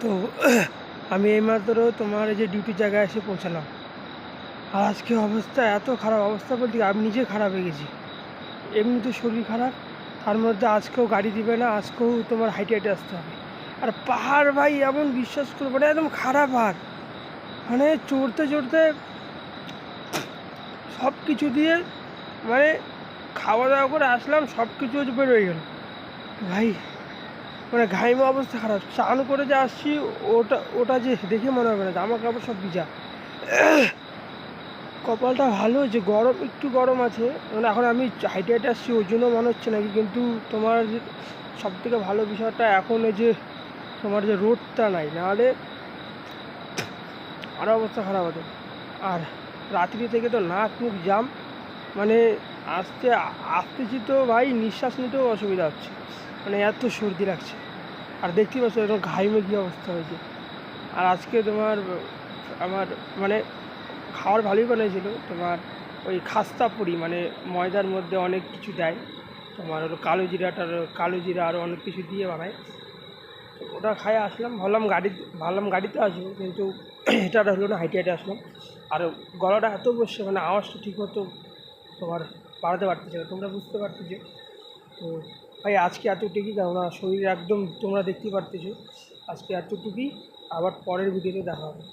তো আমি এইমাত্র তোমার এই যে ডিউটির জায়গায় এসে পৌঁছালাম। আর আজকে অবস্থা এত খারাপ, অবস্থা বলতে আমি নিজে খারাপ হয়ে গেছি। এমনি তো শরীর খারাপ, তার মধ্যে আজকেও গাড়ি দিবে না, আজকেও তোমার হাইটে হাইটে আসতে হবে। আর পাহাড় ভাই এমন বিশ্বাস করবো না, একদম খারাপ পাহাড়। মানে চড়তে চড়তে সব কিছু দিয়ে মানে খাওয়া দাওয়া করে আসলাম, সব কিছু বের হয়ে গেল ভাই। মানে ঘাইমে অবস্থা খারাপ, স্নান করে যে আসছি ওটা ওটা যে দেখে মনে হবে না, জামা কাপড় সব ভিজা। কপালটা ভালো যে গরম, একটু গরম আছে, মানে এখন আমি হাইটে হাইটে আসছি ওই জন্য মনে হচ্ছে নাকি। কিন্তু তোমার যে সব থেকে ভালো বিষয়টা এখন এই যে তোমার যে রোডটা নাই, নাহলে আরও অবস্থা খারাপ হতো। আর রাত্রি থেকে তো নাক মুখ জাম, মানে আসতেছি তো ভাই নিঃশ্বাস নিতেও অসুবিধা হচ্ছে, মানে এত সর্দি লাগছে। আর দেখতেই পাচ্ছ এরকম ঘাইমে কী অবস্থা হয়েছে। আর আজকে তোমার আমার মানে খাবার ভালোই বানিয়েছিল তোমার, ওই খাস্তা পুরি, মানে ময়দার মধ্যে অনেক কিছু দেয় তোমার, ওটা কালো জিরা আরও অনেক কিছু দিয়ে বানায়। তো ওটা খাই আসলাম, ভাবলাম গাড়িতে আসবো, কিন্তু এটা হলো না, হাইটে হাইটে আসলাম। আর গলাটা এত বসছে, মানে আওয়াজটা ঠিক মতো তোমার বাড়াতে পারতেছে না, তোমরা বুঝতে পারতেছো। তো ভাই আজকে এতটুকুই, কেননা শরীর একদম তোমরা দেখতেই পারতেছো। আজকে এতটুকুই, আবার পরের ভিডিওতে দেখা হবে।